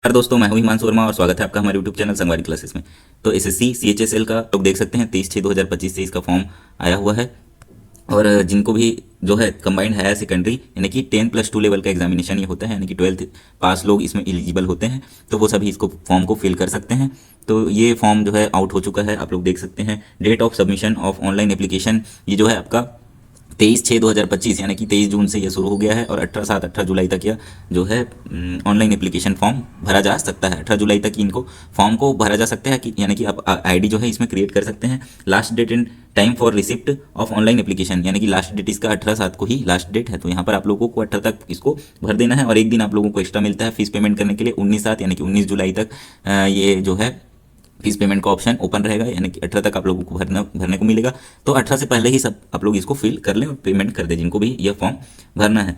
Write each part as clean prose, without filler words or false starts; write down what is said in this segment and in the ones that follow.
यार दोस्तों, मैं हूं हिमांशु वर्मा और स्वागत है आपका हमारे यूट्यूब चैनल संगवारी क्लासेस में। तो एसएससी सीएचएसएल का लोग देख सकते हैं 23/6/2025 से इसका फॉर्म आया हुआ है। और जिनको भी जो है कंबाइंड हायर सेकेंडरी यानी कि 10+2 लेवल का एग्जामिनेशन ये होता है, यानी कि 12th पास लोग इसमें एलिजिबल होते हैं, तो वो सभी इसको फॉर्म को फिल कर सकते हैं। तो ये फॉर्म जो है आउट हो चुका है, आप लोग देख सकते हैं। Date of submission of online application ये जो है आपका 23/6/2025 यानी कि 23 जून से ये शुरू हो गया है और 18 जुलाई तक यह जो है ऑनलाइन एप्लीकेशन फॉर्म भरा जा सकता है। 18 जुलाई तक इनको फॉर्म को भरा जा सकता है कि यानी कि आप आईडी जो है इसमें क्रिएट कर सकते हैं। Last date and time for receipt of online application यानी कि लास्ट डेट इसका 18/7 को ही लास्ट डेट है। तो यहाँ पर आप लोगों को 18 तक इसको भर देना है और एक दिन आप लोगों को एक्स्ट्रा मिलता है फीस पेमेंट करने के लिए। 19/7 यानी कि 19 जुलाई तक ये जो है फीस पेमेंट का ऑप्शन ओपन रहेगा, यानी कि 18 तक आप लोगों को भरने को मिलेगा। तो 18 से पहले ही सब आप लोग इसको फिल कर लें और पेमेंट कर दें जिनको भी यह फॉर्म भरना है।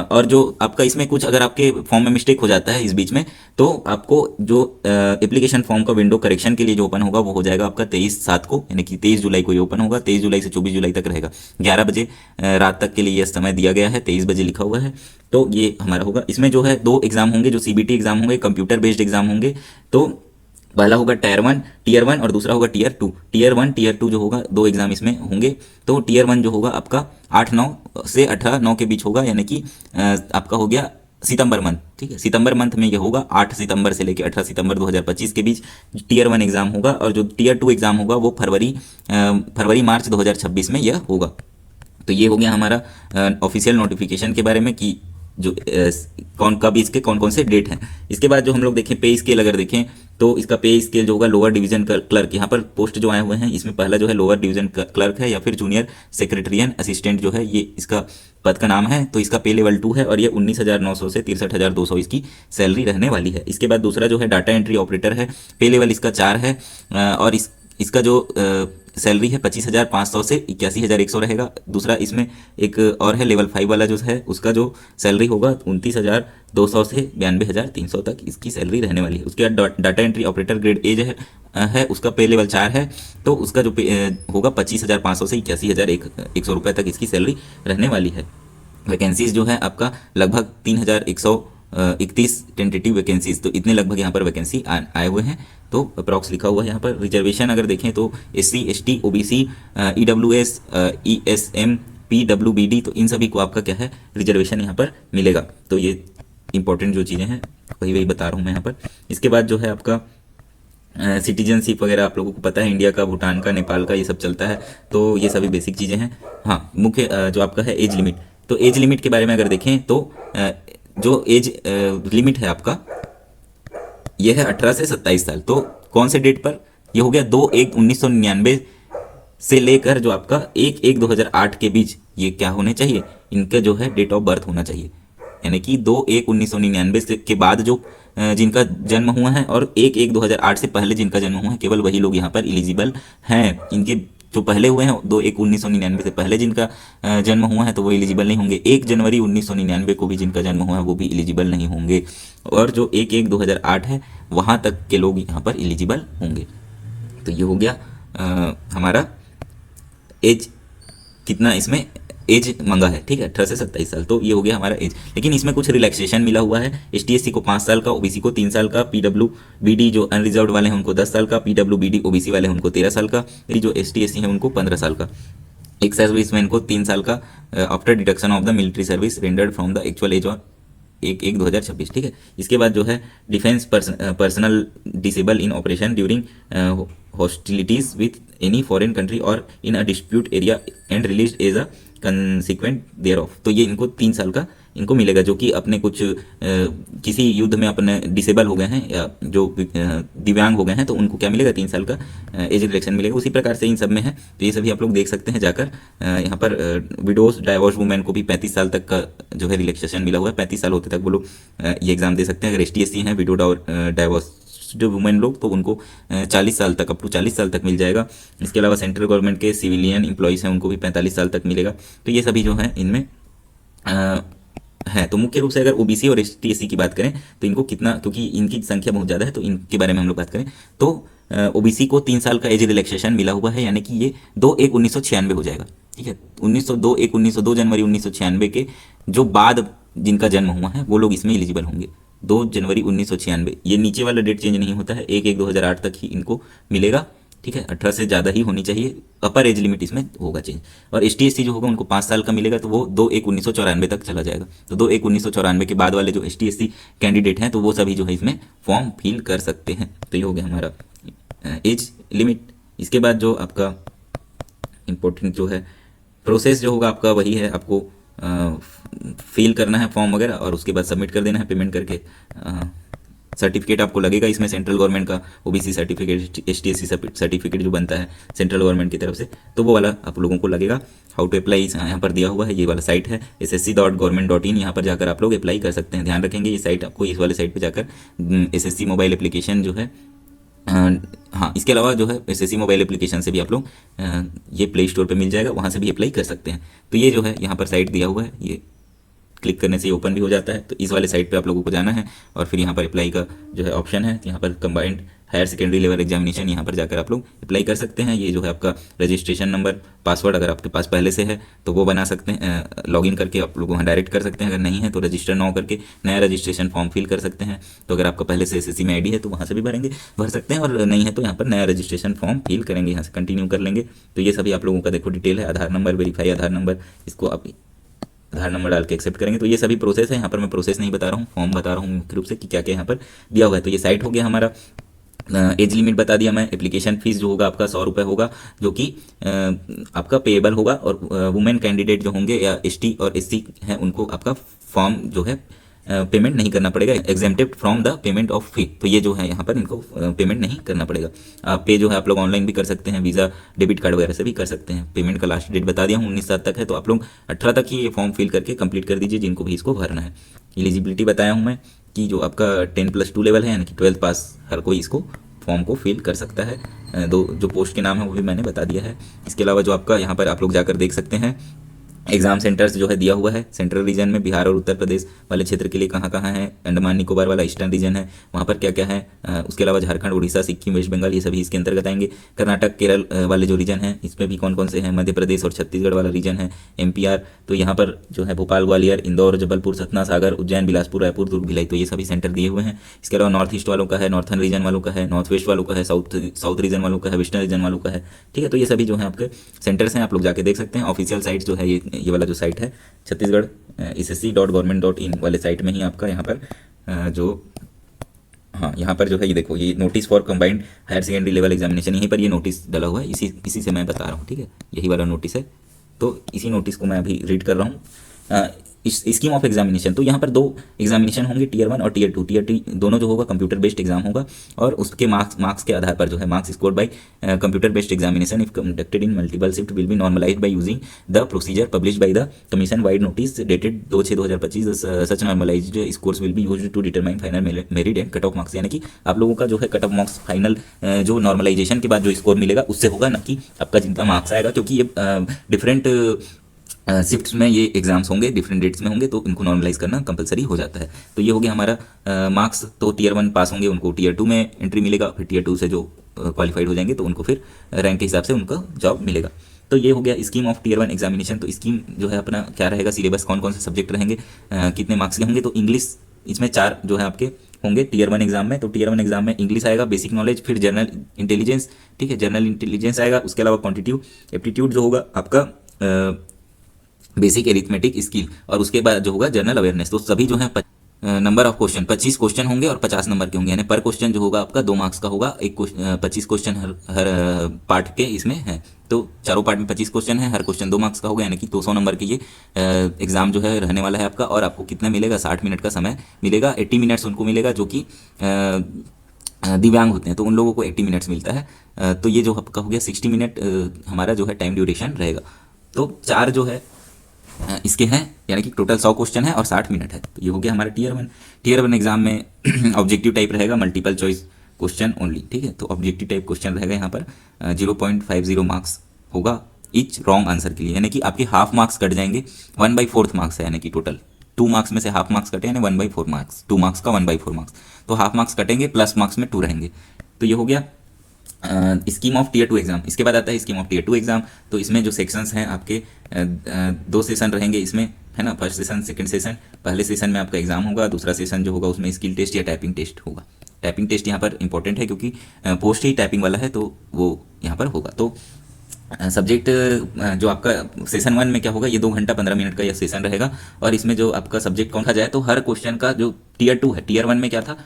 और जो आपका इसमें कुछ अगर आपके फॉर्म में मिस्टेक हो जाता है इस बीच में, तो आपको जो एप्लीकेशन फॉर्म का विंडो करेक्शन के लिए जो ओपन होगा वो हो जाएगा आपका 23/7 को, यानी कि 23 जुलाई को ये ओपन होगा। 23 जुलाई से 24 जुलाई तक रहेगा। 11 बजे रात तक के लिए यह समय दिया गया है, 23 बजे लिखा हुआ है। तो ये हमारा होगा। इसमें जो है 2 एग्जाम होंगे, जो सीबीटी एग्जाम होंगे, कंप्यूटर बेस्ड एग्जाम होंगे। तो पहला होगा टीयर वन और दूसरा होगा टीयर 2। टीयर 2 जो होगा 2 एग्जाम इसमें होंगे। तो टीयर 1 जो होगा आपका 8/9 से 18/9 के बीच होगा, यानी कि आपका हो गया सितंबर मंथ। ठीक है, सितंबर मंथ में ये होगा 8 सितंबर से लेकर 18 सितंबर 2025 के बीच टीयर 1 एग्जाम होगा। और जो टीयर 2 एग्जाम होगा वो फरवरी मार्च 2026 में यह होगा। तो ये हो गया हमारा ऑफिशियल नोटिफिकेशन के बारे में कि जो इसके कौन कौन से डेट हैं। इसके बाद जो हम लोग देखें पे स्केल, अगर देखें तो इसका पे स्केल जो होगा लोअर डिवीजन क्लर्क, यहाँ पर पोस्ट जो आए हुए हैं इसमें पहला जो है लोअर डिवीजन क्लर्क है या फिर जूनियर सेक्रेटरियन असिस्टेंट जो है, ये इसका पद का नाम है। तो इसका पे लेवल 2 है और ये 19,900 से 63,200 इसकी सैलरी रहने वाली है। इसके बाद दूसरा जो है डाटा एंट्री ऑपरेटर है, पे लेवल इसका 4 है और इसका जो सैलरी है 25,500 से 81,100 रहेगा। दूसरा इसमें एक और है लेवल 5 वाला जो है, उसका जो सैलरी होगा 29,200 से 92,300 तक इसकी सैलरी रहने वाली है। उसके बाद data entry operator grade A है उसका पे लेवल 4 है। तो उसका जो पे होगा 25,500 से 81,100 रुपये तक इसकी सैलरी रहने वाली है। वैकेंसीज जो है आपका लगभग 3,131 टेंटेटिव वैकेंसीज, तो इतने लगभग यहाँ पर वैकेंसी आए हुए हैं। तो अप्रॉक्स लिखा हुआ है यहाँ पर। रिजर्वेशन अगर देखें तो SC ST OBC EWS ESM PWBD, तो इन सभी को आपका क्या है रिजर्वेशन यहाँ पर मिलेगा। तो ये इंपॉर्टेंट जो चीज़ें हैं वही बता रहा हूँ मैं यहाँ पर। इसके बाद जो है आपका सिटीजनशिप वगैरह आप लोगों को पता है, इंडिया का, भूटान का, नेपाल का, ये सब चलता है। तो ये सभी बेसिक चीज़ें हैं। हाँ, मुख्य जो आपका है एज लिमिट, तो एज लिमिट के बारे में अगर देखें तो जो एज लिमिट है आपका ये है 18 से 27 साल। तो कौन से डेट पर ये हो गया 2/1/1999 से लेकर जो आपका 1/1/2008 के बीच ये क्या होने चाहिए, इनका जो है डेट ऑफ बर्थ होना चाहिए। यानी कि 2/1/1999 के बाद जो जिनका जन्म हुआ है और 1/1/2008 से पहले जिनका जन्म हुआ है, केवल वही लोग यहाँ पर एलिजिबल हैं। इनके जो पहले हुए हैं 2/1/1999 से पहले जिनका जन्म हुआ है तो वो एलिजिबल नहीं होंगे। 1 जनवरी 1999 को भी जिनका जन्म हुआ है वो भी एलिजिबल नहीं होंगे। और जो 1/1/2008 है वहाँ तक के लोग यहाँ पर एलिजिबल होंगे। तो ये हो गया हमारा एज, कितना इसमें एज मंगा है। ठीक है, 18 से 27 साल, तो ये हो गया हमारा एज। लेकिन इसमें कुछ रिलैक्सेशन मिला हुआ है। ST SC को 5 साल का, OBC को 3 साल का, PWBD जो अनरिजर्व्ड वाले हैं उनको 10 साल का, PWBD OBC वाले हैं उनको 13 साल का, जो ST SC है उनको 15 साल का, एक सर्विसमैन को 3 साल का after deduction of the military service rendered from the actual age on 1/1/2026। ठीक है, इसके बाद जो है defence personnel disabled in operation during hostilities with any foreign country और in a dispute area and released as a consequent thereof. तो ये इनको 3 साल का इनको मिलेगा, जो कि अपने कुछ किसी युद्ध में अपने डिसेबल हो गए हैं या जो दिव्यांग हो गए हैं, तो उनको क्या मिलेगा 3 साल का एज रिलेक्शन मिलेगा। उसी प्रकार से इन सब में है। तो ये सभी आप लोग देख सकते हैं जाकर। यहाँ पर विडोज डाइवोर्स वुमेन को भी 35 साल तक का जो है रिलैक्सेशन मिला हुआ है। 35 साल होते तक वो लोग ये एग्जाम दे सकते हैं। अगर ST SC हैं विडो डाइवोर्स जो वुमेन लोग, तो उनको 40 साल तक, अप टू 40 साल तक मिल जाएगा। इसके अलावा सेंट्रल गवर्नमेंट के सिविलियन एम्प्लॉयज़ हैं उनको भी 45 साल तक मिलेगा। तो ये सभी जो है इनमें है। तो मुख्य रूप से अगर OBC और ST SC की बात करें तो इनको कितना, क्योंकि इनकी संख्या बहुत ज़्यादा है, तो इनके बारे में हम लोग बात करें तो OBC को 3 साल का एज रिलैक्सेशन मिला हुआ है, यानी कि ये 2/1/1996 हो जाएगा। ठीक है, 2 जनवरी 1996 के जो बाद जिनका जन्म हुआ है वो लोग इसमें एलिजिबल होंगे। 2 जनवरी 1996। ये नीचे वाला डेट चेंज नहीं होता है, 1/1/2008 तक ही इनको मिलेगा, ठीक है। 18 से ज़्यादा ही होनी चाहिए, अपर एज लिमिट इसमें होगा चेंज। और ST/SC जो होगा उनको 5 साल का मिलेगा, तो वो 2/1/1994 तक चला जाएगा। तो 2/1/1994 के बाद वाले जो ST/SC कैंडिडेट हैं तो वो सभी जो है इसमें फॉर्म फिल कर सकते हैं। तो ये हो गया हमारा एज लिमिट। इसके बाद जो आपका इम्पोर्टेंट जो है प्रोसेस जो होगा आपका वही है, आपको फिल करना है फॉर्म वगैरह और उसके बाद सबमिट कर देना है पेमेंट करके। सर्टिफिकेट आपको लगेगा इसमें सेंट्रल गवर्नमेंट का OBC सर्टिफिकेट, ST/SC सर्टिफिकेट जो बनता है सेंट्रल गवर्नमेंट की तरफ से, तो वो वाला आप लोगों को लगेगा। हाउ टू अप्लाई यहाँ पर दिया हुआ है, ये वाला साइट है ssc.government.in, यहाँ पर जाकर आप लोग अप्लाई कर सकते हैं। ध्यान रखेंगे ये साइट आपको इस वाले साइट पर जाकर SSC मोबाइल एप्लीकेशन जो है, हाँ इसके अलावा जो है SSC मोबाइल एप्लीकेशन से भी आप लोग ये प्ले स्टोर पे मिल जाएगा, वहाँ से भी अप्लाई कर सकते हैं। तो ये जो है यहाँ पर साइट दिया हुआ है, ये क्लिक करने से ओपन भी हो जाता है। तो इस वाले साइट पे आप लोगों को जाना है और फिर यहाँ पर अप्लाई का जो है ऑप्शन है, यहाँ पर combined higher secondary level examination, यहाँ पर जाकर आप लोग अप्लाई कर सकते हैं। ये जो है आपका रजिस्ट्रेशन नंबर, पासवर्ड अगर आपके पास पहले से है तो वो बना सकते हैं, लॉगिन करके आप लोग वहाँ डायरेक्ट कर सकते हैं। अगर नहीं है तो रजिस्टर नाउ करके नया रजिस्ट्रेशन फॉर्म फिल कर सकते हैं। तो अगर आपका पहले से SSC में ID है तो वहाँ से भी भर सकते हैं, और नहीं है तो यहाँ पर नया रजिस्ट्रेशन फॉर्म फिल करेंगे, यहाँ से कंटिन्यू कर लेंगे। तो ये सभी आप लोगों का देखो डिटेल है, आधार नंबर, वेरीफाई आधार नंबर, इसको आप आधार नंबर डाल के एक्सेप्ट करेंगे। तो ये सभी प्रोसेस है, यहाँ पर मैं प्रोसेस नहीं बता रहा हूँ, फॉर्म बता रहा हूँ मुख्य रूप से कि क्या क्या यहाँ पर दिया हुआ है। तो ये साइट हो गया हमारा। एज लिमिट बता दिया मैं। एप्लीकेशन फीस जो होगा आपका 100 रुपये होगा, जो कि आपका पेएबल होगा। और वुमेन कैंडिडेट जो होंगे या ST और SC हैं उनको आपका फॉर्म जो है पेमेंट नहीं करना पड़ेगा, exempted from the payment of fee. तो ये जो है यहाँ पर इनको पेमेंट नहीं करना पड़ेगा। आप पे जो है आप लोग ऑनलाइन भी कर सकते हैं, वीज़ा डेबिट कार्ड वगैरह से भी कर सकते हैं। पेमेंट का लास्ट डेट बता दिया हूँ 19/7 तक है, तो आप लोग 18 तक ही ये फॉर्म फिल करके कंप्लीट कर दीजिए जिनको भी इसको भरना है। एलिजिबिलिटी बताया हूँ मैं कि जो आपका 10+2 लेवल है यानी कि 12th पास हर कोई इसको फॉर्म को फिल कर सकता है। दो जो पोस्ट के नाम है वो भी मैंने बता दिया है। इसके अलावा जो आपका यहाँ पर आप लोग जाकर देख सकते हैं एग्जाम सेंटर्स जो है दिया हुआ है। सेंट्रल रीजन में बिहार और उत्तर प्रदेश वाले क्षेत्र के लिए कहाँ कहाँ है, अंडमान निकोबार वाला ईस्टर्न रीजन है वहाँ पर क्या क्या है। उसके अलावा झारखंड, उड़ीसा, सिक्किम, वेस्ट बंगाल ये सभी इसके अंतर्गत आएंगे। कर्नाटक, केरल वाले जो रीजन हैं इसमें भी कौन कौन से हैं, मध्य प्रदेश और छत्तीसगढ़ वाला रीजन है। MPR तो यहाँ पर जो है भोपाल, ग्वालियर, इंदौर, जबलपुर, सतना, सागर, उज्जैन, बिलासपुर, रायपुर, दुर्ग, भिलाई, तो ये सभी सेंटर दिए हुए हैं। इसके अलावा नॉर्थ ईस्ट वालों का है, नॉर्थर्न रीजन वालों का है, नॉर्थ वेस्ट वालों का है, साउथ रीजन वालों का है, वेस्टर्न रीजन वालों का है। ठीक है, तो ये सभी जो है आपके सेंटर्स हैं, आप लोग जाके देख सकते हैं। ऑफिशियल साइट जो है ये वाला जो साइट है छत्तीसगढ़ ssc.government.in वाले साइट में ही आपका यहाँ पर जो हाँ यहाँ पर जो है ये देखो, ये notice for combined higher secondary level examination, यहीं पर ये नोटिस डाला हुआ है, इसी से मैं बता रहा हूँ। ठीक है, यही वाला नोटिस है, तो इसी नोटिस को मैं अभी रीड कर रहा हूँ। स्कीम ऑफ एग्जामिनेशन, तो यहाँ पर 2 एग्जामिनेशन होंगे, Tier 1 और Tier 2। Tier 2 दोनों जो होगा कंप्यूटर बेस्ड एग्जाम होगा, और उसके मार्क्स के आधार पर जो है marks score by computer based examination if conducted in multiple shift will be normalised by using the procedure published by the commission vide notice dated 2/6/2025। Such normalised scores will be used to determine final merit and cut off marks, यानी कि आप लोगों का जो है cut off marks final जो normalisation के बाद जो स्कोर मिलेगा उससे होगा, ना कि आपका जितना मार्क्स आएगा, क्योंकि ये डिफरेंट शिफ्ट्स में ये एग्जाम्स होंगे, डिफरेंट डेट्स में होंगे, तो इनको नॉर्मलाइज करना कंपलसरी हो जाता है। तो ये हो गया हमारा मार्क्स। तो Tier 1 पास होंगे उनको Tier 2 में एंट्री मिलेगा, फिर Tier 2 से जो क्वालिफाइड हो जाएंगे तो उनको फिर रैंक के हिसाब से उनका जॉब मिलेगा। तो ये हो गया स्कीम ऑफ Tier 1 एग्जामिनेशन। तो स्कीम जो है अपना क्या रहेगा, सिलेबस कौन कौन से सब्जेक्ट रहेंगे, कितने मार्क्स के होंगे। तो इंग्लिश इसमें 4 जो है आपके होंगे Tier 1 एग्जाम में। तो Tier 1 एग्जाम में इंग्लिश आएगा, बेसिक नॉलेज, फिर जनरल इंटेलिजेंस। ठीक है, जनरल इंटेलिजेंस आएगा। उसके अलावा क्वांटिटेटिव एप्टीट्यूड जो होगा आपका बेसिक एरिथमेटिक स्किल, और उसके बाद जो होगा जनरल अवेयरनेस। तो सभी जो है नंबर ऑफ क्वेश्चन 25 क्वेश्चन होंगे और 50 नंबर के होंगे, यानी पर क्वेश्चन जो होगा आपका 2 मार्क्स का होगा। 25 क्वेश्चन हर पार्ट के इसमें है। तो चारों पार्ट में 25 क्वेश्चन है, हर क्वेश्चन 2 मार्क्स का होगा, यानी कि 200 नंबर के ये एग्जाम जो है रहने वाला है आपका। और आपको कितना मिलेगा, 60 मिनट का समय मिलेगा। 80 मिनट्स उनको मिलेगा जो कि दिव्यांग होते हैं, तो उन लोगों को 80 मिनट्स मिलता है। तो ये जो आपका हो गया 60 मिनट हमारा जो है टाइम ड्यूरेशन रहेगा। तो 4 जो है इसके हैं, यानी कि टोटल 100 क्वेश्चन है और 60 मिनट है। तो ये हो गया हमारा Tier 1 एग्जाम में ऑब्जेक्टिव टाइप रहेगा, मल्टीपल चॉइस क्वेश्चन ओनली। ठीक है, तो ऑब्जेक्टिव टाइप क्वेश्चन रहेगा यहाँ पर 0.50 मार्क्स होगा ईच रॉन्ग आंसर के लिए, यानी कि आपके हाफ मार्क्स कट जाएंगे। 1/4 मार्क्स है, यानी कि टोटल 2 मार्क्स में से हाफ मार्क्स कटे, यानी 1/4 मार्क्स, 2 मार्क्स का 1/4 मार्क्स, तो हाफ मार्क्स कटेंगे, प्लस मार्क्स में 2 रहेंगे। तो ये हो गया स्कीम ऑफ Tier 2 एग्जाम। इसके बाद आता है स्कीम ऑफ Tier 2 एग्जाम। तो इसमें जो सेक्शंस हैं आपके 2 सेशन रहेंगे इसमें। है ना, फर्स्ट सेशन सेकंड सेशन। पहले सेशन में आपका एग्जाम होगा, दूसरा सेशन जो होगा उसमें स्किल टेस्ट या टाइपिंग टेस्ट होगा। टाइपिंग टेस्ट यहाँ पर इंपॉर्टेंट है क्योंकि पोस्ट ही टाइपिंग वाला है, तो वो यहाँ पर होगा। तो सब्जेक्ट जो आपका सेशन 1 में क्या होगा, ये 2 घंटा 15 मिनट का यह सेशन रहेगा। और इसमें जो आपका सब्जेक्ट कौन खा जाए तो हर क्वेश्चन का जो टीयर 2 है, टीयर 1 में क्या था,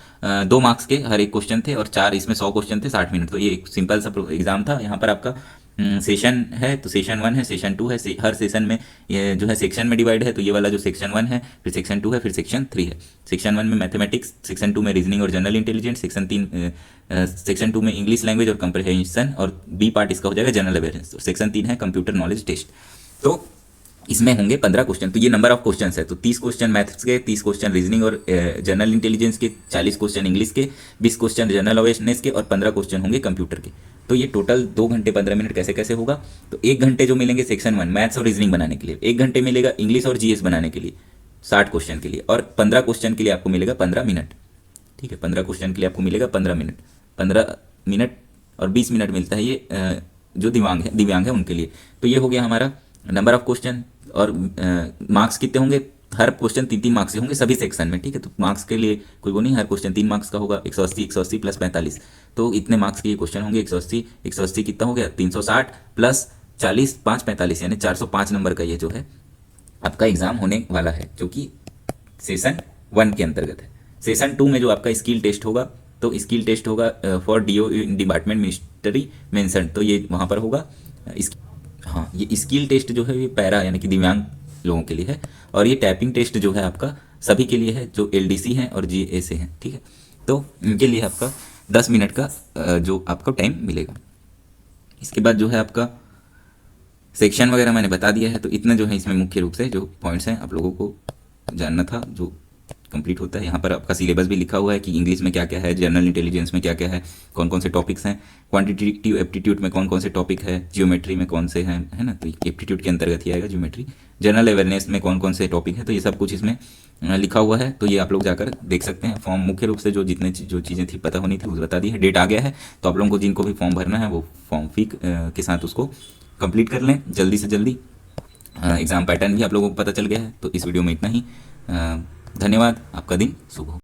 2 मार्क्स के हर एक क्वेश्चन थे और 4 इसमें 100 क्वेश्चन थे 60 मिनट। तो ये एक सिंपल सा एग्जाम था। यहाँ पर आपका सेशन है तो सेशन 1 है, सेशन 2 है, हर सेशन में ये जो है सेक्शन में डिवाइड है। तो ये वाला जो सेक्शन 1 है, फिर सेक्शन 2 है, फिर सेक्शन 3 है। सेक्शन 1 में मैथमेटिक्स, सेक्शन 2 में रीजनिंग और जनरल इंटेलिजेंस, सेक्शन 2 में इंग्लिश लैंग्वेज और कंप्रहेंशन, और बी पार्ट इसका हो जाएगा जनरल अवेयरनेस। तो सेक्शन 3 है कंप्यूटर नॉलेज टेस्ट। तो इसमें होंगे 15 क्वेश्चन। तो ये नंबर ऑफ क्वेश्चन है, तो 30 क्वेश्चन मैथ्स के, 30 क्वेश्चन रीजनिंग और जनरल इंटेलिजेंस के, 40 क्वेश्चन इंग्लिश के, 20 क्वेश्चन जनरल अवेयरनेस के और 15 क्वेश्चन होंगे कंप्यूटर के। तो ये टोटल 2 घंटे 15 मिनट कैसे कैसे होगा। तो 1 घंटे जो मिलेंगे सेक्शन 1 मैथ्स और रीजनिंग बनाने के लिए, 1 घंटे मिलेगा इंग्लिश और जीएस बनाने के लिए 60 क्वेश्चन के लिए, और 15 क्वेश्चन के लिए आपको मिलेगा 15 मिनट। ठीक है, 15 क्वेश्चन के लिए आपको मिलेगा 15 मिनट। 15 मिनट और 20 मिनट मिलता है ये जो दिव्यांग है उनके लिए। तो ये हो गया हमारा नंबर ऑफ क्वेश्चन। और मार्क्स कितने होंगे, हर क्वेश्चन 3-3 मार्क्स से होंगे सभी सेक्शन में। ठीक है, तो मार्क्स के लिए कोई वो नहीं, हर क्वेश्चन 3 मार्क्स का होगा। 180 180 प्लस 45, तो इतने मार्क्स के ये क्वेश्चन होंगे। 180 180 कितना हो गया, 360 प्लस 40 5 45, यानी 405 नंबर का ये जो है आपका एग्जाम होने वाला है, जो कि सेशन 1 के अंतर्गत है। सेशन 2 में जो आपका स्किल टेस्ट होगा, तो स्किल टेस्ट होगा for DO department ministry mention, तो ये वहाँ पर होगा। हाँ, ये स्किल टेस्ट जो है ये पैरा यानी कि दिव्यांग लोगों के लिए है, और ये टाइपिंग टेस्ट जो है आपका सभी के लिए है जो एलडीसी हैं और जीए से हैं। ठीक है, तो इनके लिए आपका 10 मिनट का जो आपको टाइम मिलेगा। इसके बाद जो है आपका सेक्शन वगैरह मैंने बता दिया है। तो इतना जो है इसमें मुख्य रूप से जो पॉइंट्स हैं आप लोगों को जानना था, जो कंप्लीट होता है। यहाँ पर आपका सिलेबस भी लिखा हुआ है कि इंग्लिश में क्या क्या है, जनरल इंटेलिजेंस में क्या क्या है, कौन कौन से टॉपिक्स हैं, क्वांटिटेटिव एप्टीट्यूड में कौन कौन से टॉपिक है, जियोमेट्री में कौन से हैं, है ना, तो एप्टीट्यूड के अंतर्गत ही आएगा जियोमेट्री। जनरल अवेयरनेस में कौन कौन से टॉपिक है, तो ये सब कुछ इसमें लिखा हुआ है। तो ये आप लोग जाकर देख सकते हैं। फॉर्म मुख्य रूप से जो चीज़ें थी पता होनी थी वो बता दी है। डेट आ गया है, तो आप लोगों को जिनको भी फॉर्म भरना है वो फॉर्म फी के साथ उसको कंप्लीट कर लें जल्दी से जल्दी। एग्ज़ाम पैटर्न भी आप लोगों को पता चल गया है। तो इस वीडियो में इतना ही। धन्यवाद, आपका दिन शुभ हो।